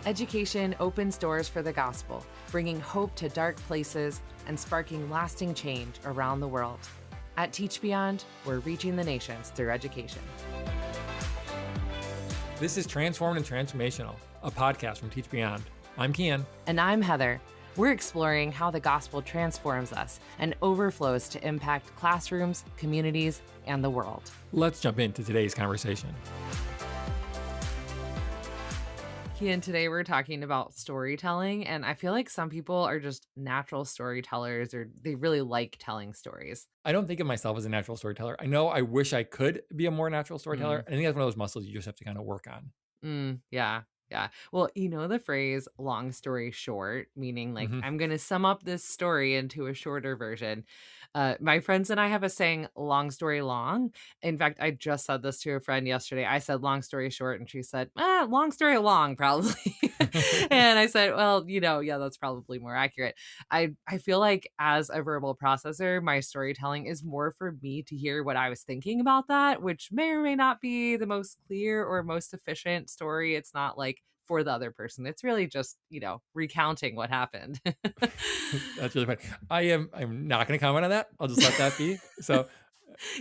Education opens doors for the gospel, bringing hope to dark places and sparking lasting change around the world. At Teach Beyond, we're reaching the nations through education. This is Transformed and Transformational, a podcast from Teach Beyond. I'm Kian. And I'm Heather. We're exploring how the gospel transforms us and overflows to impact classrooms, communities, and the world. Let's jump into today's conversation. Kian, today we're talking about storytelling, and I feel like some people are just natural storytellers or they really like telling stories. I don't think of myself as a natural storyteller. I know I wish I could be a more natural storyteller. I think that's one of those muscles you just have to kind of work on. Yeah. Well, you know the phrase long story short, meaning like Mhm. I'm going to sum up this story into a shorter version. My friends and I have a saying, long story long. In fact, I just said this to a friend yesterday. I said long story short, and she said, long story long, probably. And I said, well, yeah, that's probably more accurate. I feel like as a verbal processor, my storytelling is more for me to hear what I was thinking about that, which may or may not be the most clear or most efficient story. It's not like for the other person. It's really just, recounting what happened. That's really funny. I'm not going to comment on that. I'll just let that be. So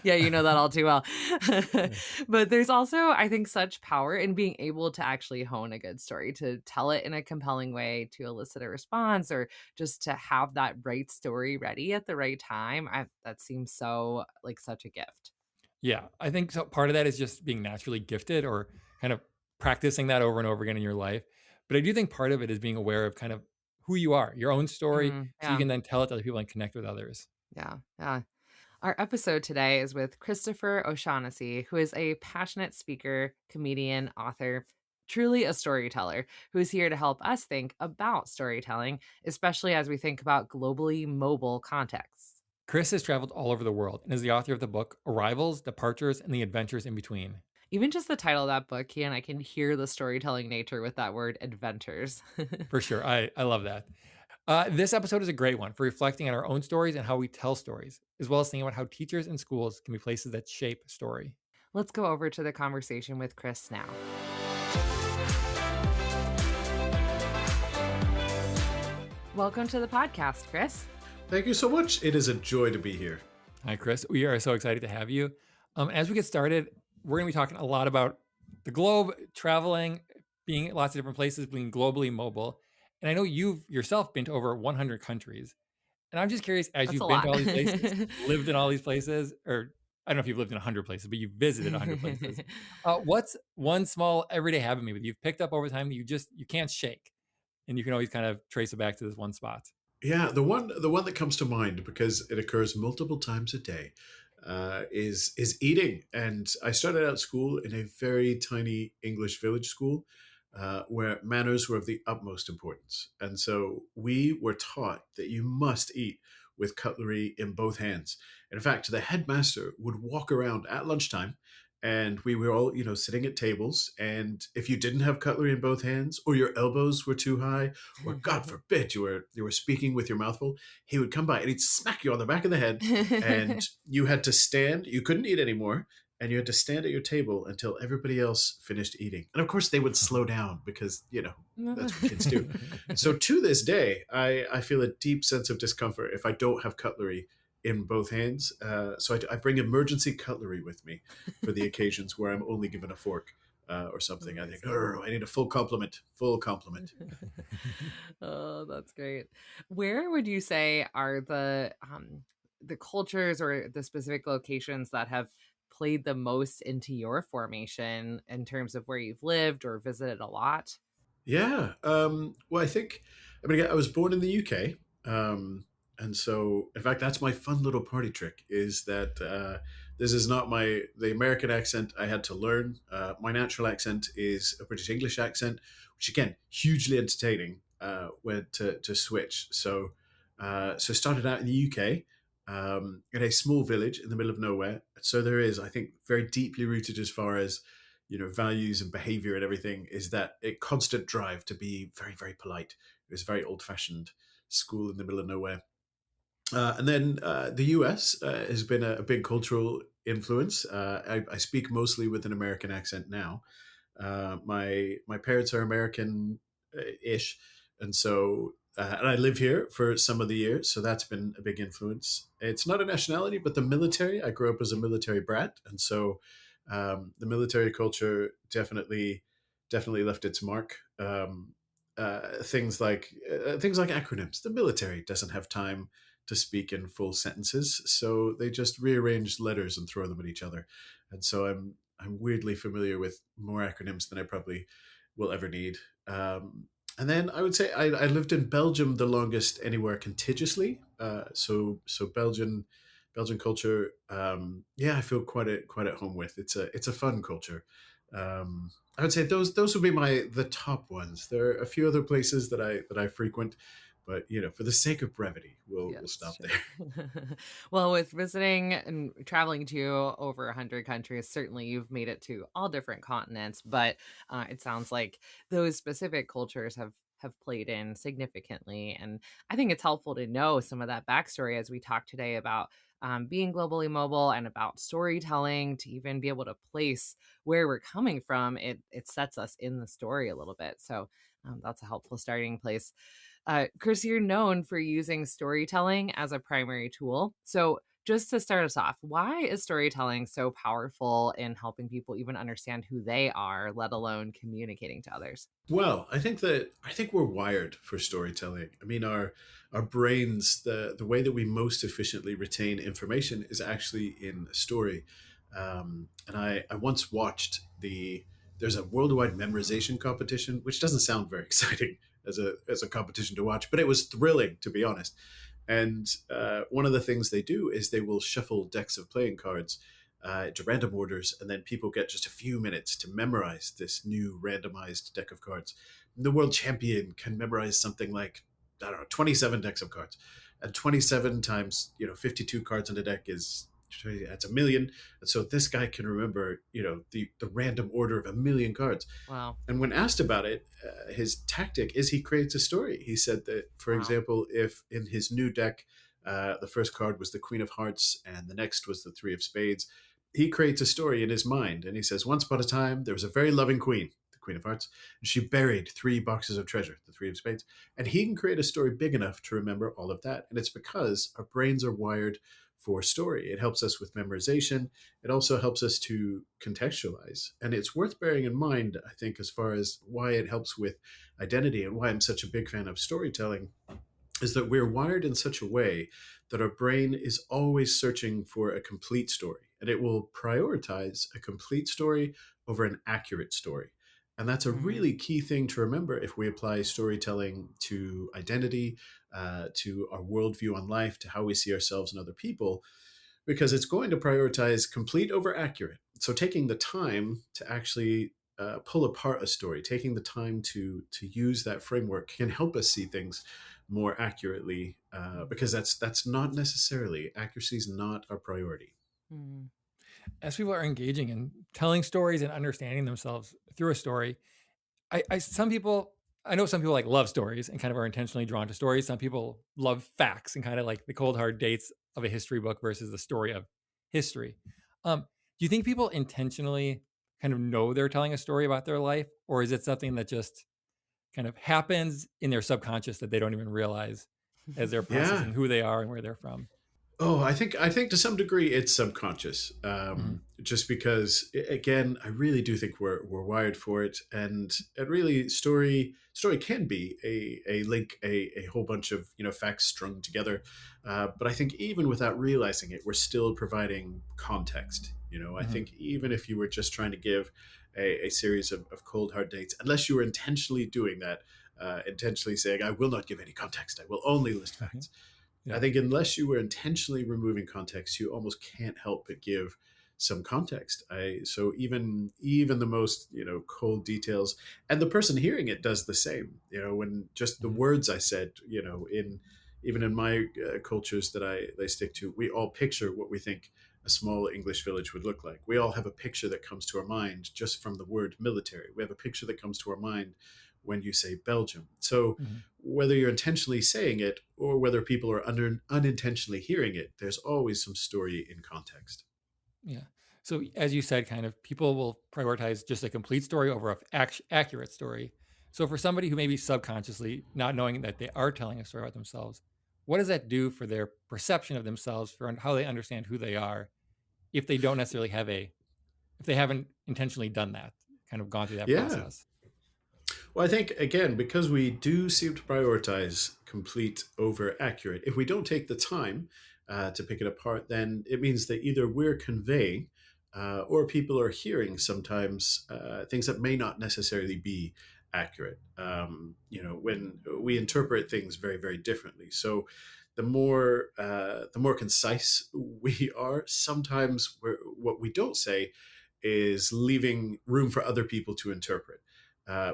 Yeah, you know that all too well. yeah. But there's also, I think, such power in being able to actually hone a good story, to tell it in a compelling way, to elicit a response, or just to have that right story ready at the right time. That seems so like such a gift. Yeah, I think so. Part of that is just being naturally gifted or kind of practicing that over and over again in your life. But I do think part of it is being aware of kind of who you are, your own story, so you Yeah, can then tell it to other people and connect with others. yeah. Our episode today is with Christopher O'Shaughnessy, who is a passionate speaker, comedian, author, truly a storyteller, who is here to help us think about storytelling, especially as we think about globally mobile contexts. Chris has traveled all over the world and is the author of the book Arrivals, Departures, and the Adventures in Between. Even just the title of that book, Kian, I can hear the storytelling nature with that word adventures. For sure. I love that. This episode is a great one for reflecting on our own stories and how we tell stories, as well as thinking about how teachers and schools can be places that shape story. Let's go over to the conversation with Chris now. Welcome to the podcast, Chris. Thank you so much. It is a joy to be here. Hi, Chris. We are so excited to have you. As we get started, we're going to be talking a lot about the globe, traveling, being at lots of different places, being globally mobile. And I know you've yourself been to over 100 countries. And I'm just curious, as That's a you've been lot. to all these places, lived in all these places, or I don't know if you've lived in 100 places, but you've visited 100 places. What's one small everyday habit maybe that you've picked up over time that you can't shake, and you can always kind of trace it back to this one spot? Yeah, the one that comes to mind because it occurs multiple times a day is eating. And I started out school in a very tiny English village school where manners were of the utmost importance. And so we were taught that you must eat with cutlery in both hands. And in fact, the headmaster would walk around at lunchtime. And we were all, sitting at tables. And if you didn't have cutlery in both hands, or your elbows were too high, or God forbid you were speaking with your mouth full, he would come by and he'd smack you on the back of the head, and you had to stand. You couldn't eat anymore, and you had to stand at your table until everybody else finished eating. And of course, they would slow down because that's what kids do. So to this day, I feel a deep sense of discomfort if I don't have cutlery in both hands. So I bring emergency cutlery with me for the occasions where I'm only given a fork or something. I think, oh, I need a full complement. Oh, that's great. Where would you say are the cultures or the specific locations that have played the most into your formation in terms of where you've lived or visited a lot? Yeah. Well, again, I was born in the UK. And so, in fact, that's my fun little party trick is that this is not the American accent I had to learn. My natural accent is a British English accent, which again, hugely entertaining when to switch. So started out in the UK in a small village in the middle of nowhere. So there is, I think, very deeply rooted as far as values and behavior and everything is that a constant drive to be very, very polite. It was a very old fashioned school in the middle of nowhere. And then the US has been a big cultural influence. I speak mostly with an American accent now. My parents are American. ish, and so and I live here for some of the year, so that's been a big influence. It's not a nationality, but the military. I grew up as a military brat, and so the military culture definitely left its mark. Things like acronyms. The military doesn't have time to speak in full sentences, so they just rearrange letters and throw them at each other. And so I'm weirdly familiar with more acronyms than I probably will ever need. And then I would say I lived in Belgium the longest anywhere contagiously. So Belgian culture, yeah, I feel quite at home with. It's a fun culture. I would say those would be the top ones. There are a few other places that I frequent, but for the sake of brevity, we'll Yes, stop sure. there. Well, with visiting and traveling to over 100 countries, certainly you've made it to all different continents, but it sounds like those specific cultures have played in significantly. And I think it's helpful to know some of that backstory as we talk today about being globally mobile and about storytelling to even be able to place where we're coming from. It sets us in the story a little bit. So that's a helpful starting place. Chris, you're known for using storytelling as a primary tool. So, just to start us off, why is storytelling so powerful in helping people even understand who they are, let alone communicating to others? Well, I think we're wired for storytelling. I mean, our brains, the way that we most efficiently retain information is actually in a story. And I once watched there's a worldwide memorization competition, which doesn't sound very exciting as a competition to watch, but it was thrilling, to be honest. And one of the things they do is they will shuffle decks of playing cards into random orders, and then people get just a few minutes to memorize this new randomized deck of cards. The world champion can memorize something like, I don't know, 27 decks of cards, and 27 times 52 cards on a deck is that's a million. And so this guy can remember the random order of a million cards. Wow. And when asked about it, his tactic is he creates a story. He said that, for Wow. example, if in his new deck, the first card was the Queen of Hearts and the next was the Three of Spades, he creates a story in his mind. And he says, once upon a time, there was a very loving queen, the Queen of Hearts, and she buried three boxes of treasure, the Three of Spades. And he can create a story big enough to remember all of that. And it's because our brains are wired for story. It helps us with memorization. It also helps us to contextualize. And it's worth bearing in mind, I think, as far as why it helps with identity and why I'm such a big fan of storytelling, is that we're wired in such a way that our brain is always searching for a complete story, and it will prioritize a complete story over an accurate story. And that's a Mm, really key thing to remember if we apply storytelling to identity, to our worldview on life, to how we see ourselves and other people, because it's going to prioritize complete over accurate. So taking the time to actually pull apart a story, taking the time to use that framework can help us see things more accurately, mm, because that's not necessarily accuracy is not our priority. mm. As people are engaging in telling stories and understanding themselves through a story, some people I know some people like love stories and kind of are intentionally drawn to stories. Some people love facts and kind of like the cold hard dates of a history book versus the story of history. Do you think people intentionally kind of know they're telling a story about their life, or is it something that just kind of happens in their subconscious that they don't even realize as they're Yeah. processing who they are and where they're from? Oh, I think to some degree it's subconscious. Mhm. Just because, again, I really do think we're wired for it, and it really story can be a link, a whole bunch of facts strung together. But I think even without realizing it, we're still providing context. I Mhm. think even if you were just trying to give a series of cold hard dates, unless you were intentionally doing that, intentionally saying, "I will not give any context. I will only list facts." I Yeah. think unless you were intentionally removing context, you almost can't help but give some context. So even the most cold details, and the person hearing it does the same. When just the Mhm. words I said, in even in my cultures that I stick to, we all picture what we think a small English village would look like. We all have a picture that comes to our mind just from the word military. We have a picture that comes to our mind when you say Belgium. So Mhm. whether you're intentionally saying it or whether people are unintentionally hearing it, there's always some story in context. Yeah. So as you said, kind of people will prioritize just a complete story over a accurate story. So for somebody who maybe subconsciously, not knowing that they are telling a story about themselves, what does that do for their perception of themselves, for how they understand who they are, if they don't necessarily have if they haven't intentionally done that, kind of gone through that Yeah. process? Well, I think, again, because we do seem to prioritize complete over accurate, if we don't take the time to pick it apart, then it means that either we're conveying or people are hearing sometimes things that may not necessarily be accurate. When we interpret things very, very differently. So the more concise we are, sometimes what we don't say is leaving room for other people to interpret,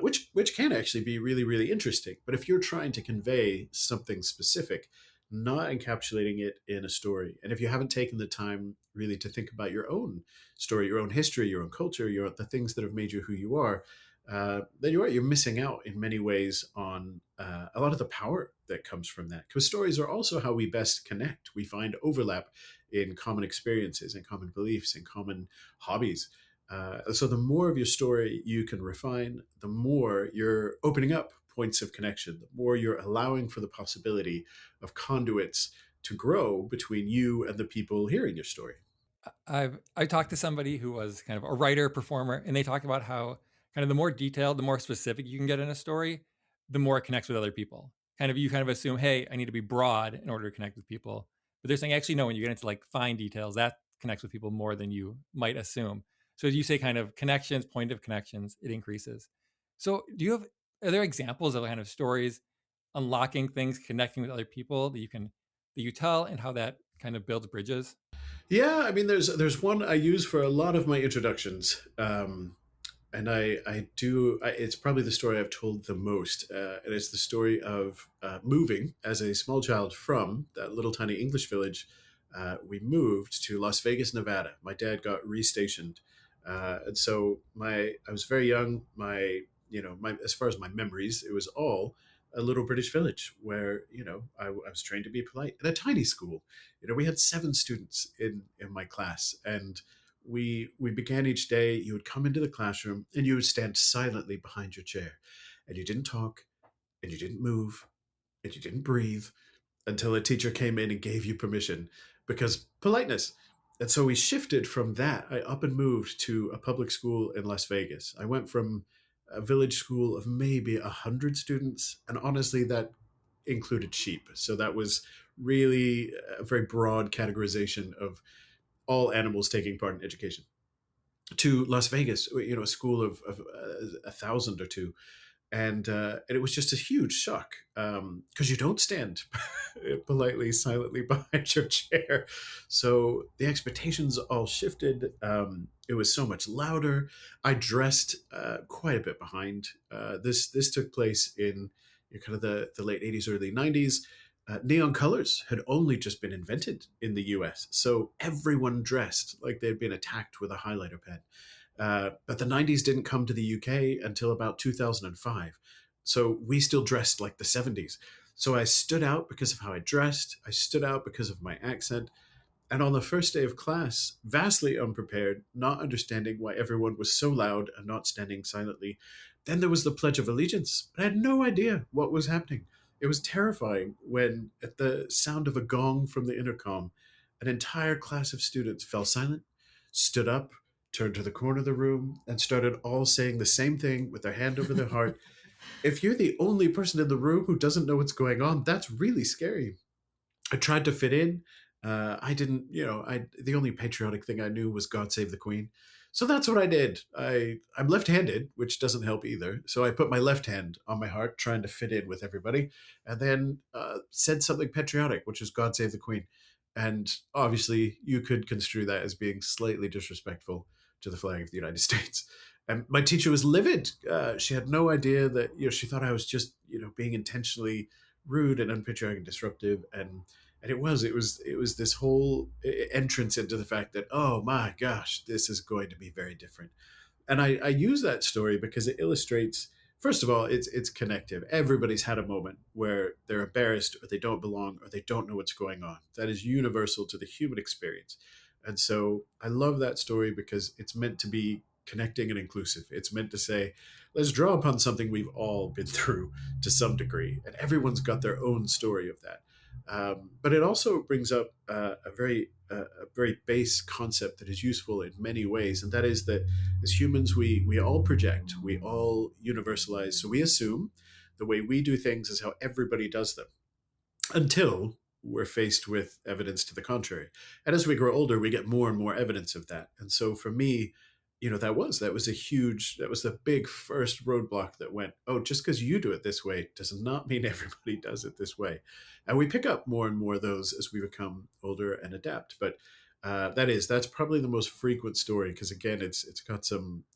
which can actually be really, really interesting. But if you're trying to convey something specific, not encapsulating it in a story, and if you haven't taken the time really to think about your own story, your own history, your own culture, the things that have made you who you are, then you're missing out in many ways on a lot of the power that comes from that. Because stories are also how we best connect. We find overlap in common experiences and common beliefs and common hobbies. So the more of your story you can refine, the more you're opening up points of connection, the more you're allowing for the possibility of conduits to grow between you and the people hearing your story. I talked to somebody who was kind of a writer performer, and they talk about how kind of the more detailed, the more specific you can get in a story, the more it connects with other people. Kind of you kind of assume, hey, I need to be broad in order to connect with people, but they're saying actually no. When you get into like fine details, that connects with people more than you might assume. So as you say, kind of connections, point of connections, it increases. So are there examples of kind of stories unlocking things, connecting with other people that you tell, and how that kind of builds bridges? Yeah, I mean, there's one I use for a lot of my introductions. And it's probably the story I've told the most, and it's the story of moving as a small child from that little tiny English village. We moved to Las Vegas, Nevada. My dad got restationed, and so I was very young. My as far as my memories, it was all a little British village where I was trained to be polite in a tiny school. We had 7 students in my class, and we began each day. You would come into the classroom and you would stand silently behind your chair, and you didn't talk, and you didn't move, and you didn't breathe until a teacher came in and gave you permission, because politeness. And so we shifted from that. I up and moved to a public school in Las Vegas. I went from a village school of maybe 100 students, and honestly, that included sheep. So that was really a very broad categorization of all animals taking part in education, to Las Vegas, a school of 1,000 or 2, and it was just a huge shock, because you don't stand politely, silently behind your chair. So the expectations all shifted. It was so much louder. I dressed quite a bit behind. This took place in kind of the late '80s, early '90s. Neon colors had only just been invented in the US, so everyone dressed like they'd been attacked with a highlighter pen. But the '90s didn't come to the UK until about 2005. So we still dressed like the '70s. So I stood out because of how I dressed. I stood out because of my accent. And on the first day of class, vastly unprepared, not understanding why everyone was so loud and not standing silently, then there was the Pledge of Allegiance. I had no idea what was happening. It was terrifying when, at the sound of a gong from the intercom, an entire class of students fell silent, stood up, turned to the corner of the room, and started all saying the same thing with their hand over their heart. If you're the only person in the room who doesn't know what's going on, that's really scary. I tried to fit in. I didn't, the only patriotic thing I knew was God Save the Queen. So that's what I did. I'm left-handed, which doesn't help either. So I put my left hand on my heart, trying to fit in with everybody, and then said something patriotic, which was God Save the Queen. And obviously, you could construe that as being slightly disrespectful to the flag of the United States. And my teacher was livid. She had no idea that, she thought I was just, being intentionally rude and unpatriotic and disruptive, and it was this whole entrance into the fact that, oh my gosh, this is going to be very different. And I use that story because it illustrates, first of all, it's connective. Everybody's had a moment where they're embarrassed, or they don't belong, or they don't know what's going on. That is universal to the human experience. And so I love that story because it's meant to be connecting and inclusive. It's meant to say, let's draw upon something we've all been through to some degree, and everyone's got their own story of that. But it also brings up a very base concept that is useful in many ways, and that is that as humans, we all project, we all universalize. So we assume the way we do things is how everybody does them until we're faced with evidence to the contrary. And as we grow older, we get more and more evidence of that. And so for me, that was the big first roadblock that went, oh, just because you do it this way does not mean everybody does it this way. And we pick up more and more of those as we become older and adapt. But that's probably the most frequent story because again, it's got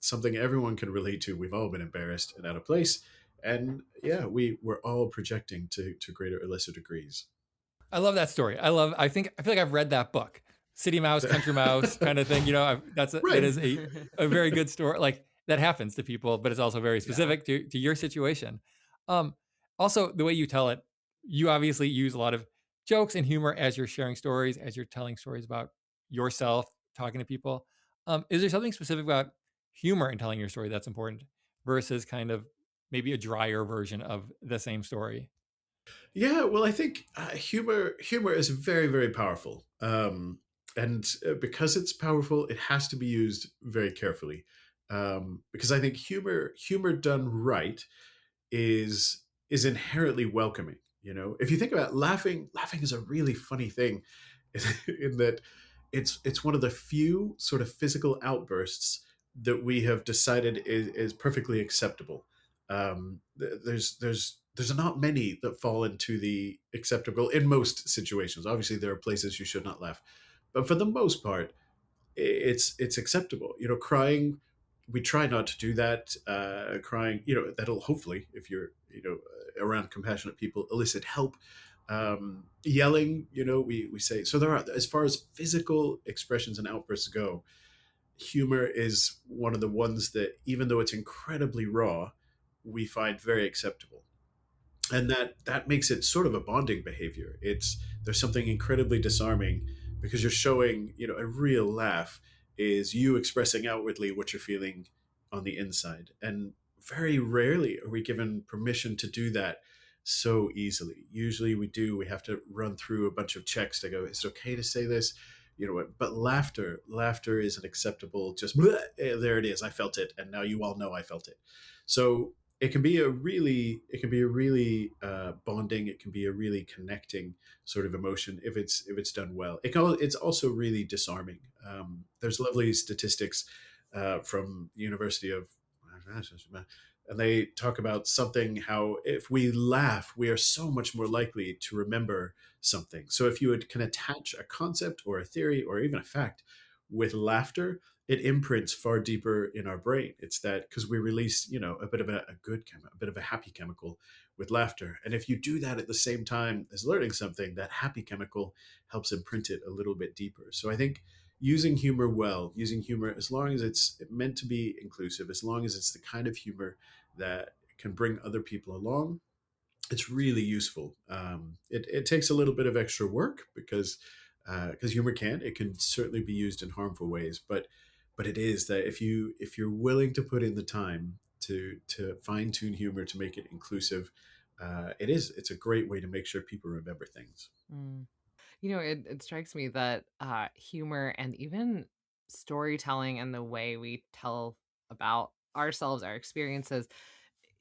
something everyone can relate to. We've all been embarrassed and out of place, and yeah, we're all projecting to greater or lesser degrees. I love that story. I feel like I've read that book, City Mouse, Country Mouse, kind of thing. You know, that Right. is a very good story. Like that happens to people, but it's also very Yeah. specific to your situation. Um, Also, the way you tell it, you obviously use a lot of jokes and humor as you're sharing stories, as you're telling stories about yourself, talking to people. Is there something specific about humor in telling your story that's important versus kind of maybe a drier version of the same story? Yeah, well, I think humor is very very powerful, and because it's powerful, it has to be used very carefully. Because I think humor done right is inherently welcoming. You know, if you think about laughing is a really funny thing, in that it's one of the few sort of physical outbursts that we have decided is perfectly acceptable. There's not many that fall into the acceptable in most situations. Obviously, there are places you should not laugh, but for the most part, it's acceptable. You know, crying, we try not to do that. Crying, that'll hopefully, if you're around compassionate people, elicit help. Yelling, we say so. There are, as far as physical expressions and outbursts go, humor is one of the ones that, even though it's incredibly raw, we find very acceptable, and that makes it sort of a bonding behavior. It's There's something incredibly disarming because you're showing, a real laugh is you expressing outwardly what you're feeling on the inside, and very rarely are we given permission to do that so easily. Usually we have to run through a bunch of checks to go, is it okay to say this, what? But laughter is an acceptable, just "Bleh, there it is, I felt it, and now you all know I felt it." So it can be a really bonding, it can be a really connecting sort of emotion if it's done well. It's also really disarming. There's lovely statistics from the University of, and they talk about something, how if we laugh we are so much more likely to remember something. So if you can attach a concept or a theory or even a fact with laughter, it imprints far deeper in our brain. It's that because we release, a bit of a bit of a happy chemical with laughter. And if you do that at the same time as learning something, that happy chemical helps imprint it a little bit deeper. So I think using humor as long as it's meant to be inclusive, as long as it's the kind of humor that can bring other people along, it's really useful. It takes a little bit of extra work because humor can certainly be used in harmful ways, but it is that if you're willing to put in the time to fine tune humor to make it inclusive, it's a great way to make sure people remember things. Mm. It strikes me that humor and even storytelling and the way we tell about ourselves, our experiences,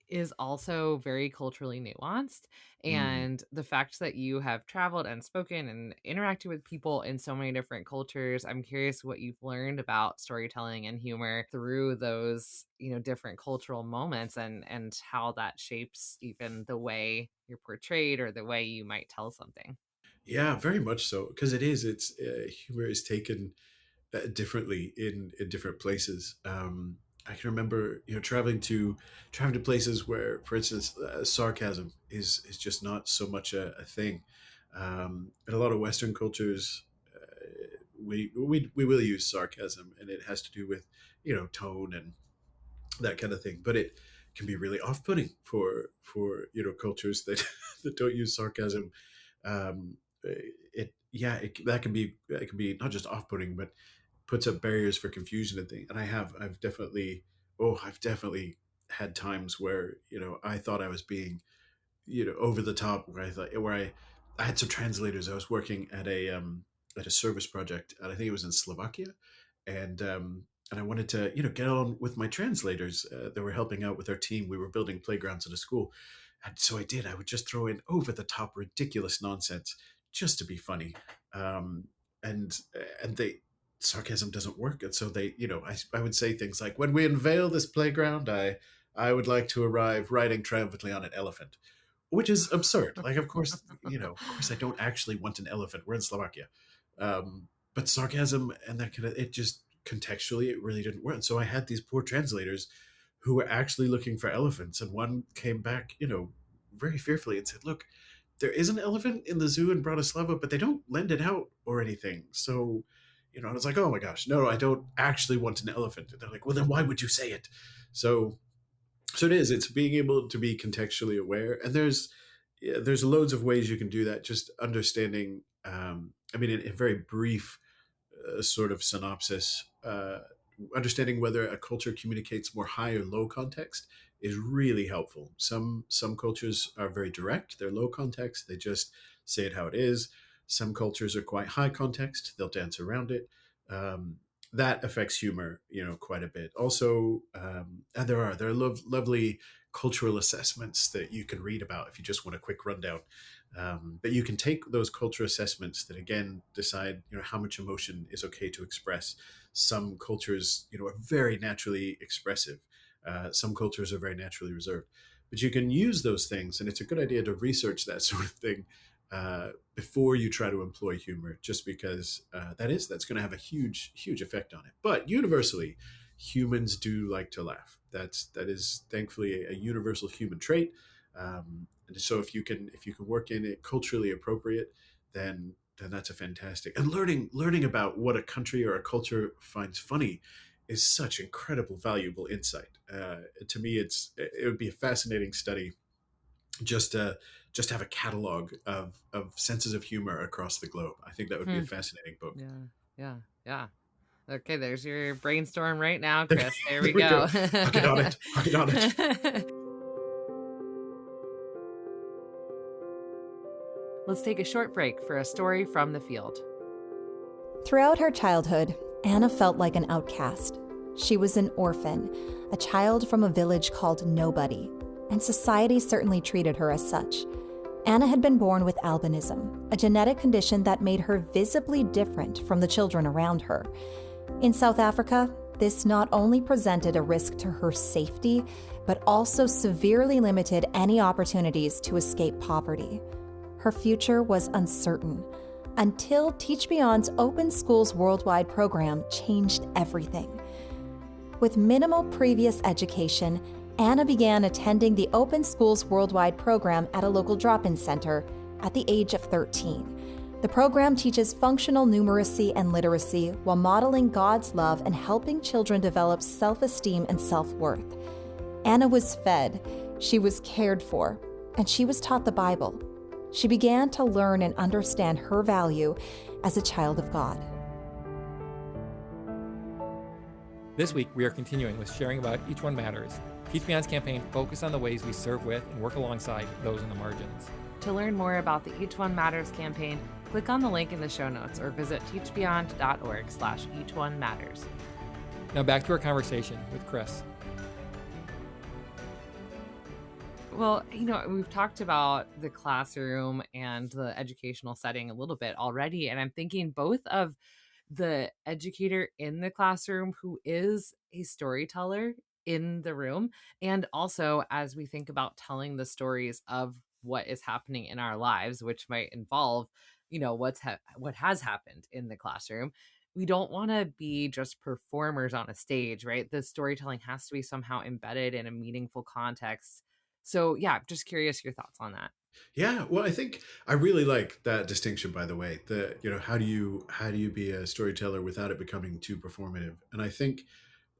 is also very culturally nuanced. Mm. And the fact that you have traveled and spoken and interacted with people in so many different cultures, I'm curious what you've learned about storytelling and humor through those, different cultural moments, and how that shapes even the way you're portrayed or the way you might tell something. Yeah, very much so. Because it's humor is taken differently in different places. I can remember, traveling to places where, for instance, sarcasm is just not so much a thing. In a lot of Western cultures, we will use sarcasm, and it has to do with tone and that kind of thing. But it can be really off-putting for cultures that that don't use sarcasm. That can be not just off-putting, but puts up barriers for confusion and things. And I've definitely had times where, I thought I was being, over the top, where I had some translators. I was working at a service project, and I think it was in Slovakia, and I wanted to, get on with my translators that were helping out with our team. We were building playgrounds at a school, and so I did. I would just throw in over the top, ridiculous nonsense just to be funny, um, and and they sarcasm doesn't work, and so they, I would say things like, "When we unveil this playground, I would like to arrive riding triumphantly on an elephant," which is absurd. Like, of course, I don't actually want an elephant. We're in Slovakia, but sarcasm and that kind of it just contextually it really didn't work. And so I had these poor translators who were actually looking for elephants, and one came back, very fearfully and said, "Look, there is an elephant in the zoo in Bratislava, but they don't lend it out or anything." So, I was like, "Oh my gosh, no, I don't actually want an elephant." And they're like, "Well, then why would you say it?" So it is. It's being able to be contextually aware, and there's loads of ways you can do that. Just understanding. I mean, in very brief sort of synopsis, understanding whether a culture communicates more high or low context is really helpful. Some cultures are very direct; they're low context. They just say it how it is. Some cultures are quite high context; they'll dance around it. That affects humor, quite a bit. Also, and there are lovely cultural assessments that you can read about if you just want a quick rundown. But you can take those culture assessments that again decide, how much emotion is okay to express. Some cultures, are very naturally expressive. Some cultures are very naturally reserved. But you can use those things, and it's a good idea to research that sort of thing before you try to employ humor, just because that's going to have a huge effect on it. But universally, humans do like to laugh. That is thankfully a universal human trait. And so if you can work in it culturally appropriate, then that's a fantastic. And learning about what a country or a culture finds funny is such incredible valuable insight. To me, it would be a fascinating study just to just have a catalog of senses of humor across the globe. I think that would be a Hmm. fascinating book. Yeah. Yeah. Yeah. Okay, there's your brainstorm right now, There, Chris. There we there we go. go. I'll get on it. I'll get on it. Let's take a short break for a story from the field. Throughout her childhood, Anna felt like an outcast. She was an orphan, a child from a village called Nobody, and society certainly treated her as such. Anna had been born with albinism, a genetic condition that made her visibly different from the children around her. In South Africa, this not only presented a risk to her safety, but also severely limited any opportunities to escape poverty. Her future was uncertain until Teach Beyond's Open Schools Worldwide program changed everything. With minimal previous education, Anna began attending the Open Schools Worldwide program at a local drop-in center at the age of 13. The program teaches functional numeracy and literacy while modeling God's love and helping children develop self-esteem and self-worth. Anna was fed, she was cared for, and she was taught the Bible. She began to learn and understand her value as a child of God. This week, we are continuing with sharing about Each One Matters. Teach Beyond's campaign focus on the ways we serve with and work alongside those in the margins. To learn more about the Each One Matters campaign, click on the link in the show notes or visit teachbeyond.org/eachoneMatters. Now back to our conversation with Chris. Well, we've talked about the classroom and the educational setting a little bit already, and I'm thinking both of the educator in the classroom who is a storyteller in the room, and also as we think about telling the stories of what is happening in our lives, which might involve, what has happened in the classroom. We don't want to be just performers on a stage, right? The storytelling has to be somehow embedded in a meaningful context. So, yeah, just curious your thoughts on that. Yeah, well, I think I really like that distinction. By the way, how do you be a storyteller without it becoming too performative? And I think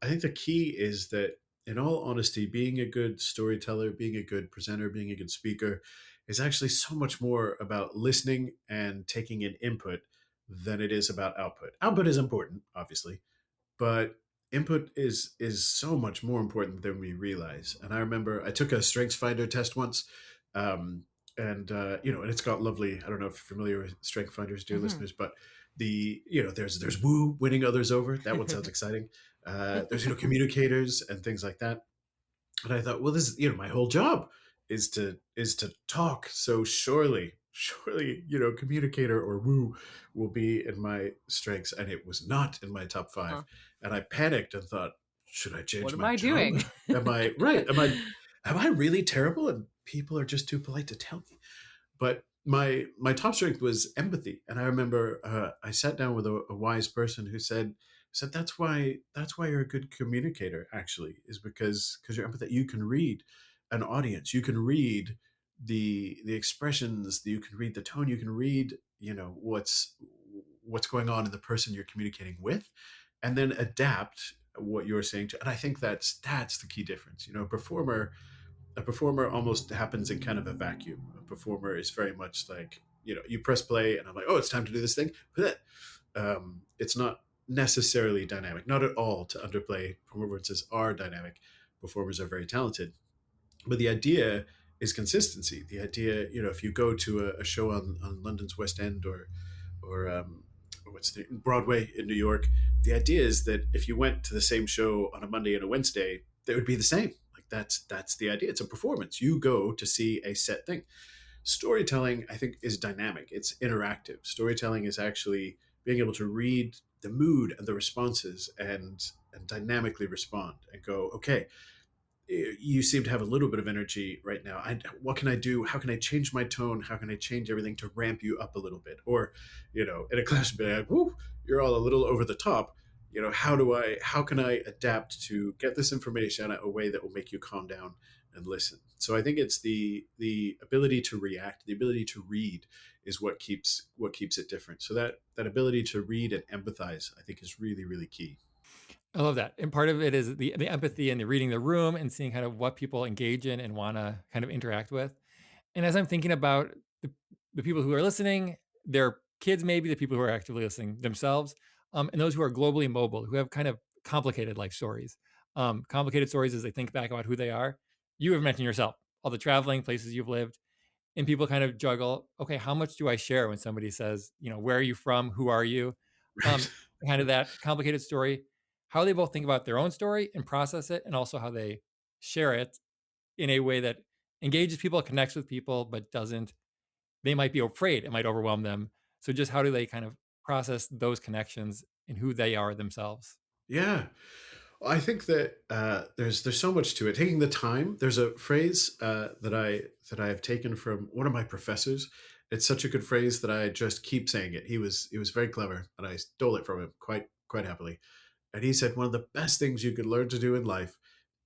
the key is that, in all honesty, being a good storyteller, being a good presenter, being a good speaker is actually so much more about listening and taking in input than it is about output. Output is important, obviously, but input is so much more important than we realize. And I remember I took a strengths finder test once, um, and and it's got lovely. I don't know if you're familiar with strength finders, dear Mhm. listeners, but there's woo, winning others over. That one sounds exciting. There's communicators and things like that. And I thought, well, this is my whole job is to talk. So surely communicator or woo will be in my strengths, and it was not in my top Huh. five. And I panicked and thought, should I What change am my I job? doing? Am I right? Am I really terrible? And people are just too polite to tell me. But my top strength was empathy, and I remember I sat down with a wise person who said that's why you're a good communicator, actually, is because you're empathetic. You can read an audience, you can read the expressions, you can read the tone, you can read what's going on in the person you're communicating with, and then adapt what you're saying to. And I think that's the key difference. A performer almost happens in kind of a vacuum. A performer is very much like, you press play and I'm like, oh, it's time to do this thing. It's not necessarily dynamic, not at all, to underplay performances are dynamic. Performers are very talented. But the idea is consistency. The idea, if you go to a show on London's West End or what's the Broadway in New York. The idea is that if you went to the same show on a Monday and a Wednesday, they would be the same. Like that's the idea. It's a performance. You go to see a set thing. Storytelling, I think, is dynamic. It's interactive. Storytelling is actually being able to read the mood and the responses and dynamically respond and go, okay, you seem to have a little bit of energy right now. What can I do? How can I change my tone? How can I change everything to ramp you up a little bit? Or, in a class, be like, whoo, you're all a little over the top. How can I adapt to get this information in a way that will make you calm down and listen? So I think it's the ability to react, the ability to read is what keeps it different. So that ability to read and empathize, I think, is really, really key. I love that. And part of it is the empathy and the reading the room and seeing kind of what people engage in and want to kind of interact with. And as I'm thinking about the people who are listening, their kids, maybe the people who are actively listening themselves, and those who are globally mobile, who have kind of complicated life stories, complicated stories as they think back about who they are. You have mentioned yourself, all the traveling places you've lived, and people kind of juggle, okay, how much do I share when somebody says, where are you from? Who are you? Right. Um, Kind of that complicated story, how they both think about their own story and process it, and also how they share it in a way that engages people, connects with people, but doesn't, they might be afraid it might overwhelm them. So just how do they kind of process those connections and who they are themselves? Yeah. I think that there's so much to it. Taking the time. There's a phrase that I have taken from one of my professors. It's such a good phrase that I just keep saying it. He was very clever, and I stole it from him quite happily. And he said one of the best things you could learn to do in life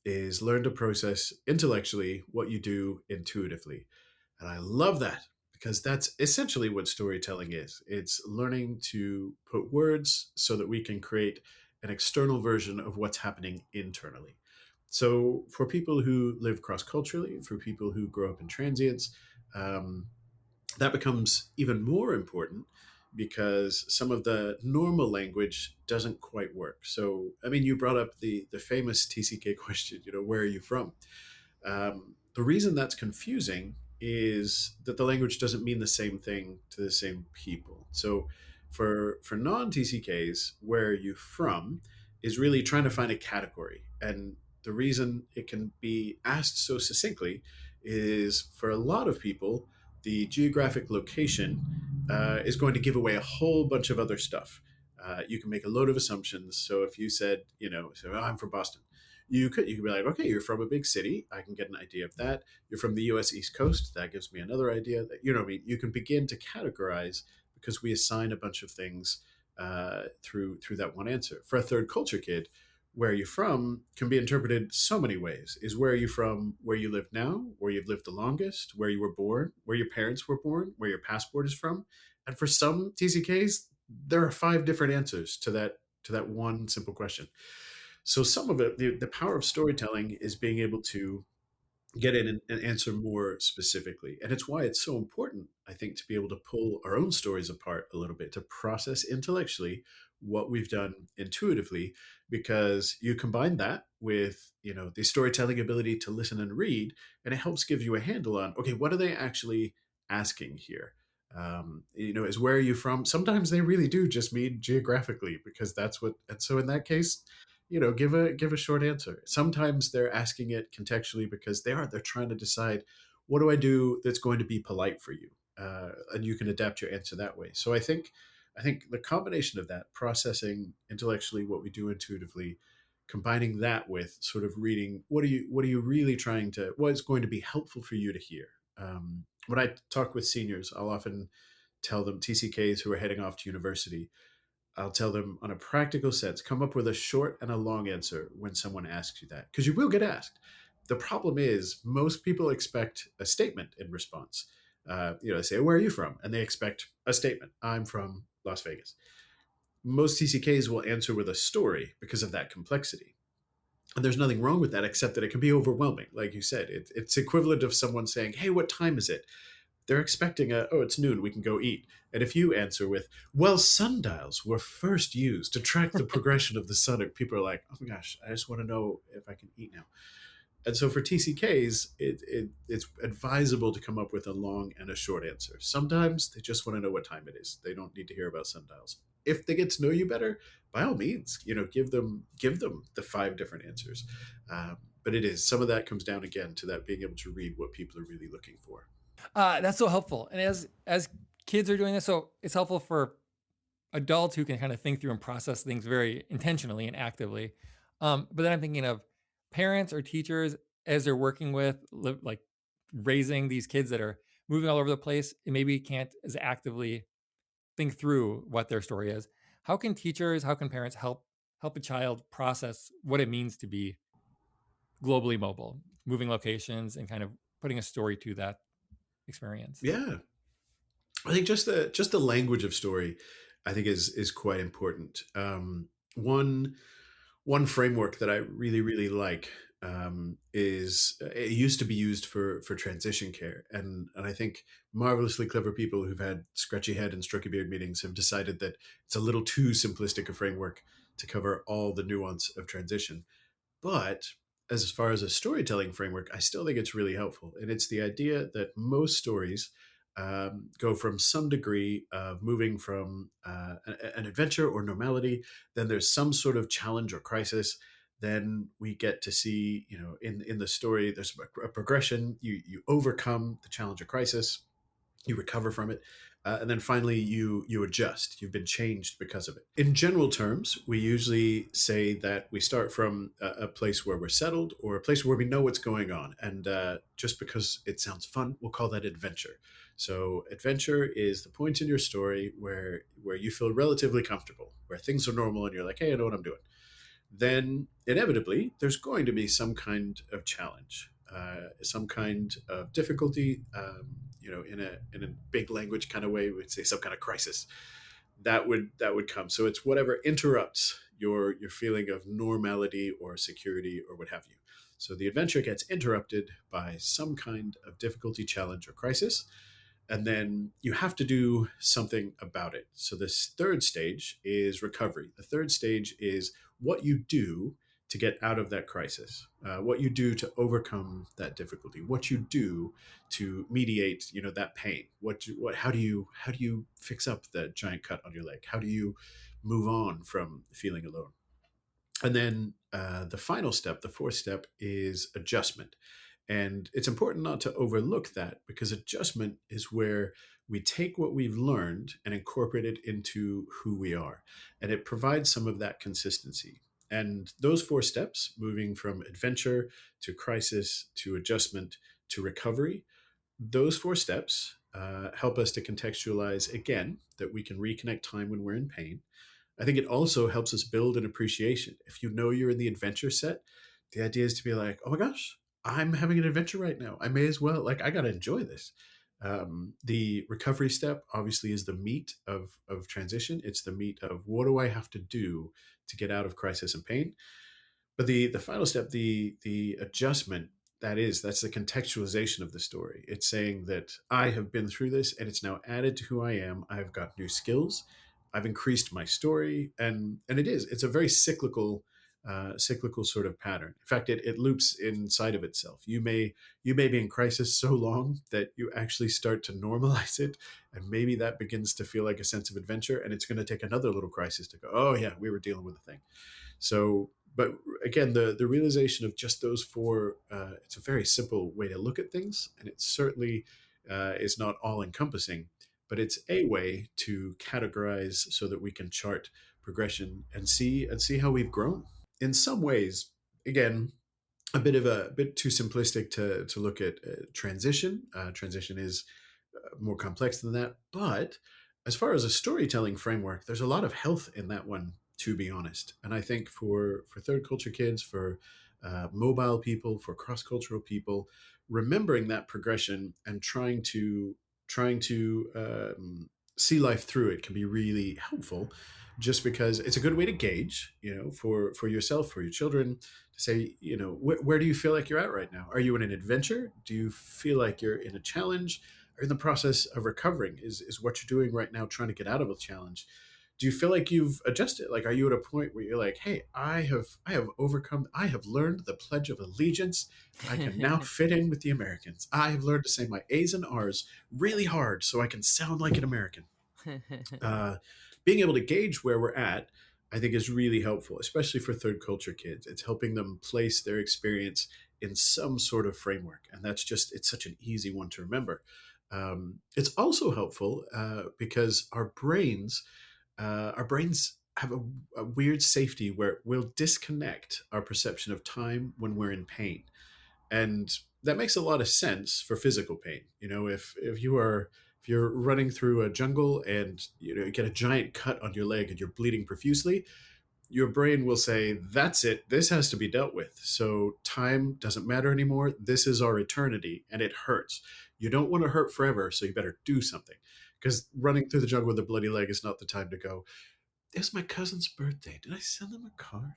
is learn to process intellectually what you do intuitively. And I love that because that's essentially what storytelling is. It's learning to put words so that we can create an external version of what's happening internally. So, for people who live cross culturally, for people who grow up in transients, um, that becomes even more important because some of the normal language doesn't quite work. So, I mean, you brought up the famous TCK question, where are you from? The reason that's confusing is that the language doesn't mean the same thing to the same people. So, for non TCKs, where are you from is really trying to find a category. And the reason it can be asked so succinctly is for a lot of people, the geographic location is going to give away a whole bunch of other stuff. You can make a load of assumptions. So if you said, so I'm from Boston, you could be like, okay, you're from a big city. I can get an idea of that. You're from the U.S. East Coast. That gives me another idea. That what I mean. You can begin to categorize because we assign a bunch of things through that one answer. For a third culture kid, where are you from can be interpreted so many ways. Is where are you from where you live now, where you've lived the longest, where you were born, where your parents were born, where your passport is from. And for some TCKs, there are 5 different answers to that one simple question. So some of it, the power of storytelling is being able to get in and answer more specifically. And it's why it's so important, I think, to be able to pull our own stories apart a little bit, to process intellectually what we've done intuitively, because you combine that with, the storytelling ability to listen and read, and it helps give you a handle on, okay, what are they actually asking here? Is where are you from? Sometimes they really do just mean geographically, because that's what, and so in that case, give a short answer. Sometimes they're asking it contextually because they're trying to decide, what do I do that's going to be polite for you, and you can adapt your answer that way. So I think the combination of that, processing intellectually what we do intuitively, combining that with sort of reading, what are you really trying to, what is going to be helpful for you to hear. When I talk with seniors, I'll often tell them, TCKs who are heading off to university, I'll tell them on a practical sense, come up with a short and a long answer when someone asks you that, because you will get asked. The problem is most people expect a statement in response. They say, "Where are you from?" And they expect a statement. I'm from Las Vegas. Most TCKs will answer with a story because of that complexity. And there's nothing wrong with that, except that it can be overwhelming. Like you said, it's equivalent of someone saying, "Hey, what time is it?" They're expecting it's noon, we can go eat. And if you answer with, well, sundials were first used to track the progression of the sun, people are like, oh my gosh, I just want to know if I can eat now. And so for TCKs, it's advisable to come up with a long and a short answer. Sometimes they just want to know what time it is. They don't need to hear about sundials. If they get to know you better, by all means, give them the five different answers. But it is, some of that comes down again to that being able to read what people are really looking for. That's so helpful. And as kids are doing this, so it's helpful for adults who can kind of think through and process things very intentionally and actively. But then I'm thinking of parents or teachers as they're working with like raising these kids that are moving all over the place and maybe can't as actively think through what their story is. How can teachers, how can parents help a child process what it means to be globally mobile, moving locations and kind of putting a story to that experience? Yeah, I think just the language of story, I think is quite important. One framework that I really really like, is, it used to be used for transition care, and I think marvelously clever people who've had scratchy head and strokey beard meetings have decided that it's a little too simplistic a framework to cover all the nuance of transition. But as far as a storytelling framework, I still think it's really helpful. And it's the idea that most stories, go from some degree of moving from, an adventure or normality, then there's some sort of challenge or crisis. Then we get to see, in the story, there's a progression. You overcome the challenge or crisis, you recover from it, and then finally you adjust. You've been changed because of it. In general terms, we usually say that we start from a place where we're settled, or a place where we know what's going on, and just because it sounds fun, we'll call that adventure. So adventure is the point in your story where you feel relatively comfortable, where things are normal, and you're like, hey, I know what I'm doing. Then inevitably there's going to be some kind of challenge, some kind of difficulty, in a big language kind of way, we'd say some kind of crisis that would come. So it's whatever interrupts your feeling of normality or security or what have you. So the adventure gets interrupted by some kind of difficulty, challenge, or crisis, and then you have to do something about it. So this third stage is recovery. The third stage is what you do to get out of that crisis, what you do to overcome that difficulty, what you do to mediate, that pain. How do you fix up that giant cut on your leg? How do you move on from feeling alone? And then the final step, the fourth step, is adjustment. And it's important not to overlook that, because adjustment is where we take what we've learned and incorporate it into who we are. And it provides some of that consistency. And those four steps, moving from adventure to crisis to adjustment to recovery, those four steps help us to contextualize again that we can reconnect time when we're in pain. I think it also helps us build an appreciation. If you know you're in the adventure set, the idea is to be like, oh my gosh, I'm having an adventure right now. I may as well, like, I got to enjoy this. The recovery step obviously is the meat of transition. It's the meat of what do I have to do to get out of crisis and pain. But the final step, the adjustment, that's the contextualization of the story. It's saying that I have been through this and it's now added to who I am. I've got new skills. I've increased my story, and it's a very cyclical sort of pattern. In fact, it loops inside of itself. You may be in crisis so long that you actually start to normalize it, and maybe that begins to feel like a sense of adventure. And it's going to take another little crisis to go, oh yeah, we were dealing with a thing. So, but again, the realization of just those four, it's a very simple way to look at things, and it certainly is not all encompassing, but it's a way to categorize so that we can chart progression and see how we've grown. In some ways, again, a bit too simplistic to look at transition. Transition is more complex than that. But as far as a storytelling framework, there's a lot of health in that one, to be honest. And I think for third culture kids, for mobile people, for cross cultural people, remembering that progression and trying to see life through it can be really helpful. Just because it's a good way to gauge, for yourself, for your children, to say, where do you feel like you're at right now? Are you in an adventure? Do you feel like you're in a challenge? Are you in the process of recovering? Is what you're doing right now trying to get out of a challenge? Do you feel like you've adjusted? Like, are you at a point where you're like, hey, I have overcome, I have learned the Pledge of Allegiance. I can now fit in with the Americans. I have learned to say my A's and R's really hard so I can sound like an American. uh, Being able to gauge where we're at, I think, is really helpful, especially for third culture kids. It's helping them place their experience in some sort of framework. And it's such an easy one to remember. It's also helpful because our brains have a weird safety where we'll disconnect our perception of time when we're in pain. And that makes a lot of sense for physical pain. If you're running through a jungle and you get a giant cut on your leg and you're bleeding profusely, your brain will say, that's it, this has to be dealt with, so time doesn't matter anymore, this is our eternity, and it hurts. You don't want to hurt forever, so you better do something, because running through the jungle with a bloody leg is not the time to go, it's my cousin's birthday, did I send them a card?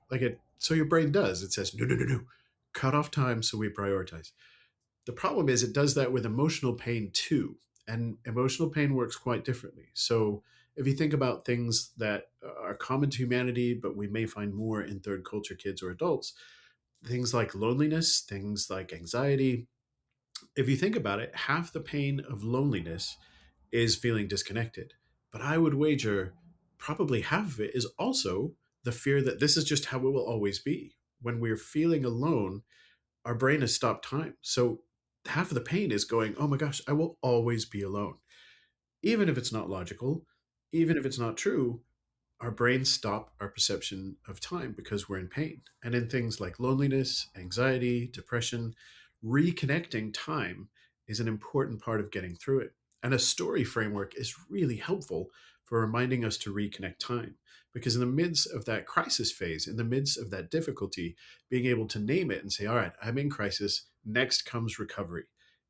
So your brain does, it says, no, no, no, no, cut off time, so we prioritize. The problem is it does that with emotional pain too. And emotional pain works quite differently. So if you think about things that are common to humanity, but we may find more in third culture kids or adults, things like loneliness, things like anxiety, if you think about it, half the pain of loneliness is feeling disconnected. But I would wager probably half of it is also the fear that this is just how it will always be. When we're feeling alone, our brain has stopped time. So half of the pain is going, oh my gosh, I will always be alone. Even if it's not logical, even if it's not true, our brains stop our perception of time because we're in pain. And in things like loneliness, anxiety, depression, reconnecting time is an important part of getting through it. And a story framework is really helpful for reminding us to reconnect time. Because in the midst of that crisis phase, in the midst of that difficulty, being able to name it and say, all right, I'm in crisis, next comes recovery,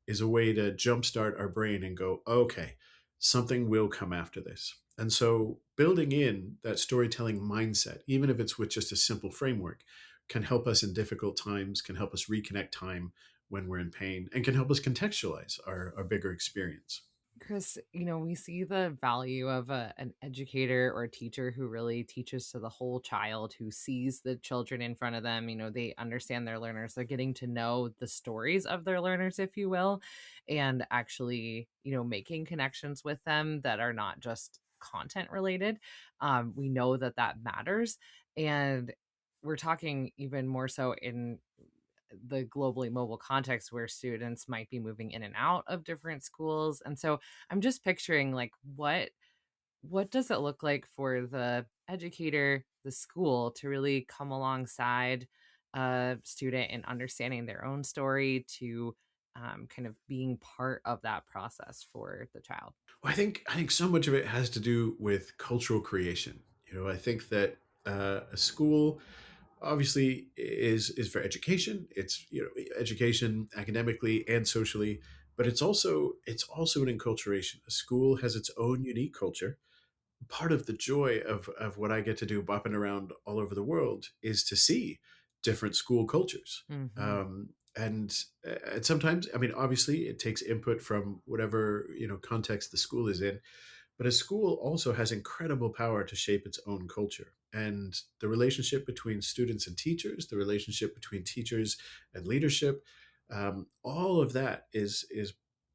is a way to jumpstart our brain and go, okay, something will come after this. And so building in that storytelling mindset, even if it's with just a simple framework, can help us in difficult times, can help us reconnect time when we're in pain, and can help us contextualize our bigger experience. Chris, we see the value of an educator or a teacher who really teaches to the whole child, who sees the children in front of them. They understand their learners. They're getting to know the stories of their learners, if you will, and actually, making connections with them that are not just content related. We know that that matters. And we're talking even more so in the globally mobile context where students might be moving in and out of different schools. And so I'm just picturing, like, what does it look like for the educator, the school, to really come alongside a student in understanding their own story, to kind of being part of that process for the child. Well, I think so much of it has to do with cultural creation. I think that a school obviously is for education. It's education academically and socially, but it's also an enculturation. A school has its own unique culture. Part of the joy of what I get to do bopping around all over the world is to see different school cultures. Hmm. And sometimes, I mean, obviously it takes input from whatever, context the school is in, but a school also has incredible power to shape its own culture. And the relationship between students and teachers, the relationship between teachers and leadership, all of that is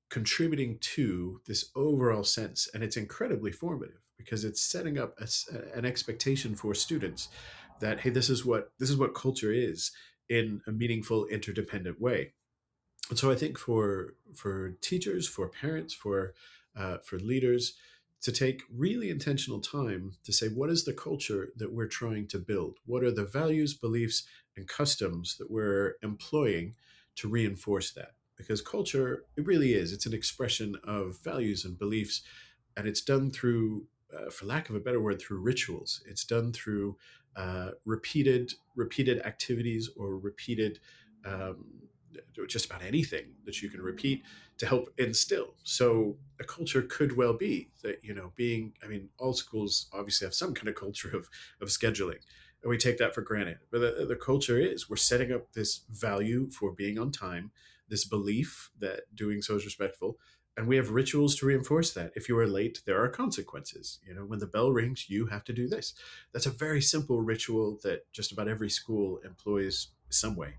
contributing to this overall sense, and it's incredibly formative because it's setting up an expectation for students that, hey, this is what culture is in a meaningful, interdependent way. And so I think for teachers, for parents, for leaders, to take really intentional time to say, what is the culture that we're trying to build? What are the values, beliefs, and customs that we're employing to reinforce that? Because culture, it really is. It's an expression of values and beliefs, and it's done through, for lack of a better word, through rituals. It's done through repeated activities or repeated um, just about anything that you can repeat to help instill. So a culture could well be that, being, I mean, all schools obviously have some kind of culture of scheduling, and we take that for granted. But the culture is we're setting up this value for being on time, this belief that doing so is respectful. And we have rituals to reinforce that. If you are late, there are consequences. When the bell rings, you have to do this. That's a very simple ritual that just about every school employs some way.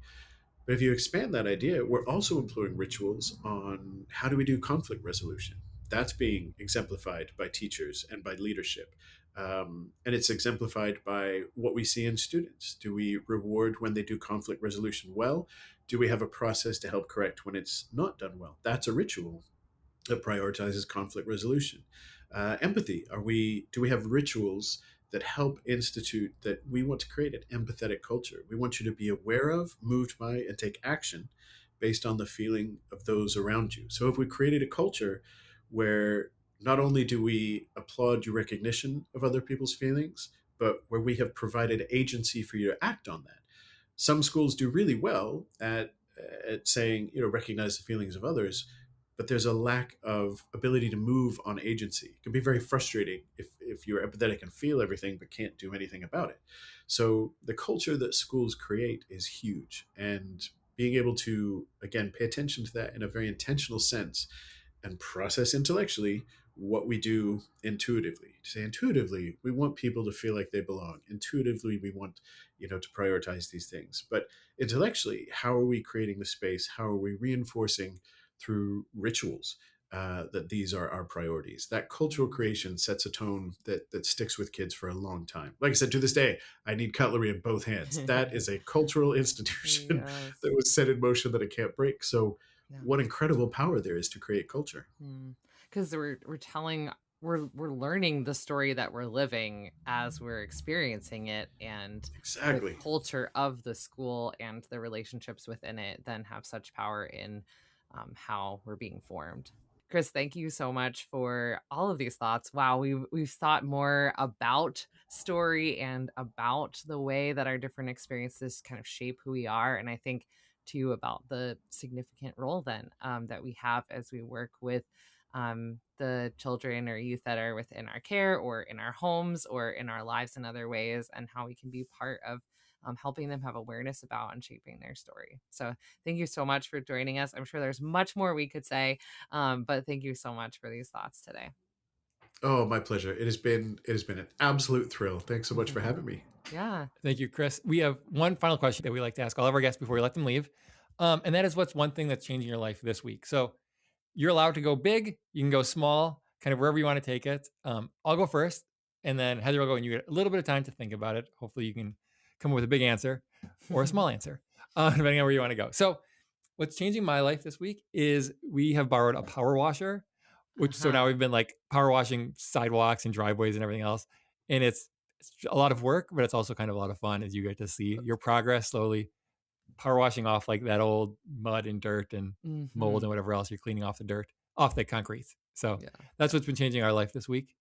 But if you expand that idea, we're also employing rituals on how do we do conflict resolution. That's being exemplified by teachers and by leadership. And it's exemplified by what we see in students. Do we reward when they do conflict resolution well? Do we have a process to help correct when it's not done well? That's a ritual that prioritizes conflict resolution. Empathy. Do we have rituals that help institute that we want to create an empathetic culture? We want you to be aware of, moved by, and take action based on the feeling of those around you. So if we created a culture where not only do we applaud your recognition of other people's feelings, but where we have provided agency for you to act on that. Some schools do really well at saying, recognize the feelings of others, but there's a lack of ability to move on agency. It can be very frustrating if you're empathetic and feel everything but can't do anything about it. So the culture that schools create is huge, and being able to, again, pay attention to that in a very intentional sense and process intellectually what we do intuitively. To say intuitively, we want people to feel like they belong. Intuitively, we want, to prioritize these things. But intellectually, how are we creating the space? How are we reinforcing through rituals that these are our priorities? That cultural creation sets a tone that sticks with kids for a long time. Like I said, to this day, I need cutlery in both hands. That is a cultural institution Yes. that was set in motion that it can't break. So Yeah. what incredible power there is to create culture. Because we're learning the story that we're living as we're experiencing it, and the Exactly. culture of the school and the relationships within it then have such power in how we're being formed. Chris, thank you so much for all of these thoughts. Wow, we've thought more about story and about the way that our different experiences kind of shape who we are, and I think too about the significant role then that we have as we work with the children or youth that are within our care or in our homes or in our lives in other ways, and how we can be part of helping them have awareness about and shaping their story. So thank you so much for joining us. I'm sure there's much more we could say, but thank you so much for these thoughts today. Oh, my pleasure. It has been an absolute thrill. Thanks so much for having me. Yeah. Thank you, Chris. We have one final question that we like to ask all of our guests before we let them leave. And that is, what's one thing that's changing your life this week? So you're allowed to go big, you can go small, kind of wherever you want to take it. I'll go first, and then Heather will go, and you get a little bit of time to think about it. Hopefully, you can come up with a big answer or a small answer, depending on where you want to go. So, what's changing my life this week is we have borrowed a power washer, which so now Uh-huh. we've been like power washing sidewalks and driveways and everything else. And it's a lot of work, but it's also kind of a lot of fun as you get to see your progress slowly power washing off like that old mud and dirt and mold Hmm. and whatever else you're cleaning off the dirt, off the concrete. So Yeah. that's what's been changing our life this week.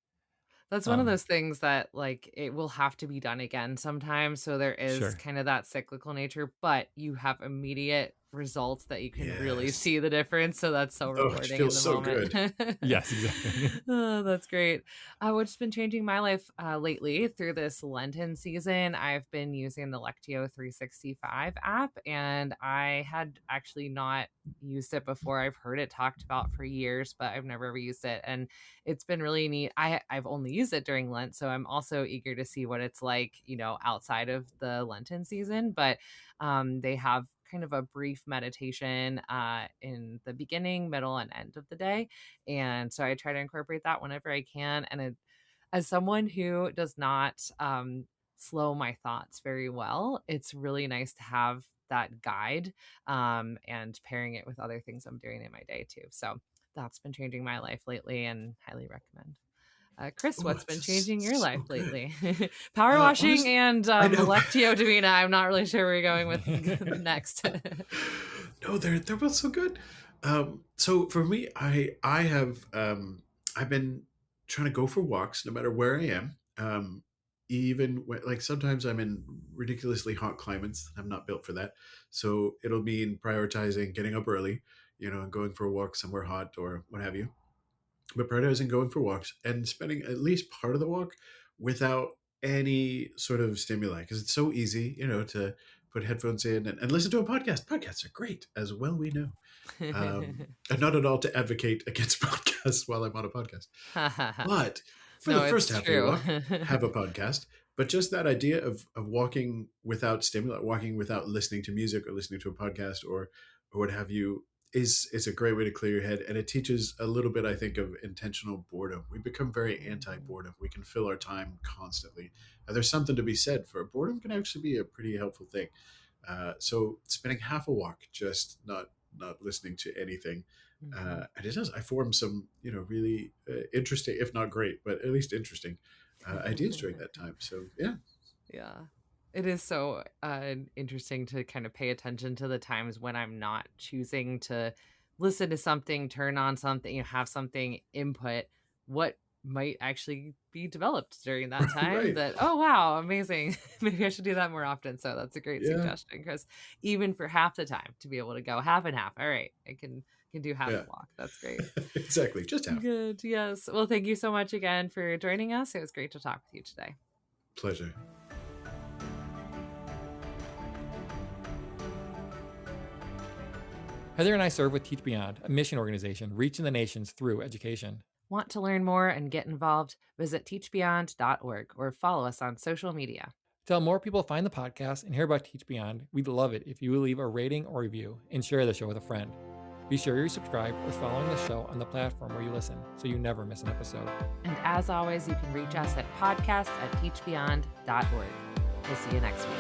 That's one of Um, those things that, like, it will have to be done again sometimes, so there is sure. kind of that cyclical nature, but you have immediate results that you can really Yes. see the difference. So that's so Oh, it rewarding in feels the so moment. good. Yes, exactly. Oh, that's great. What's been changing my life lately through this Lenten season, I've been using the Lectio 365 app, and I had actually not used it before. I've heard it talked about for years, but I've never ever used it. And it's been really neat. I've only used it during Lent, so I'm also eager to see what it's like, outside of the Lenten season. But they have kind of a brief meditation in the beginning, middle, and end of the day. And so I try to incorporate that whenever I can. And as someone who does not slow my thoughts very well, it's really nice to have that guide and pairing it with other things I'm doing in my day too. So that's been changing my life lately and highly recommend. Chris, Oh, what's it's been just changing your life so good. lectly? Power washing Honest, and I know. Lectio Divina. I'm not really sure where you're going with next. No, they're both so good. So for me, I have I've been trying to go for walks no matter where I am. Even when, like, sometimes I'm in ridiculously hot climates. I'm not built for that, so it'll mean prioritizing getting up early, and going for a walk somewhere hot or what have you. But prioritizing going for walks and spending at least part of the walk without any sort of stimuli, because it's so easy, to put headphones in and listen to a podcast. Podcasts are great, as well we know. And not at all to advocate against podcasts while I'm on a podcast. But for the No, first it's half of your true. walk, have a podcast. But just that idea of walking without stimuli, walking without listening to music or listening to a podcast or what have you, is a great way to clear your head. And it teaches a little bit, I think, of intentional boredom. We become very anti-boredom. We can fill our time constantly. And there's something to be said for boredom can actually be a pretty helpful thing. So spending half a walk just not listening to anything, and it does. I form some really interesting, if not great, but at least interesting ideas during that time. So yeah, Yeah. It is so interesting to kind of pay attention to the times when I'm not choosing to listen to something, turn on something, have something input, what might actually be developed during that time right, that, oh, wow, amazing. Maybe I should do that more often. So that's a great yeah, suggestion because even for half the time to be able to go half and half. All right, I can do half yeah, the walk. That's great. exactly. Just half. Good. Yes. Well, thank you so much again for joining us. It was great to talk with you today. Pleasure. Heather and I serve with Teach Beyond, a mission organization reaching the nations through education. Want to learn more and get involved? Visit teachbeyond.org or follow us on social media. To help more people find the podcast and hear about Teach Beyond, we'd love it if you would leave a rating or review and share the show with a friend. Be sure you're subscribed or following the show on the platform where you listen so you never miss an episode. And as always, you can reach us at podcast@teachbeyond.org. We'll see you next week.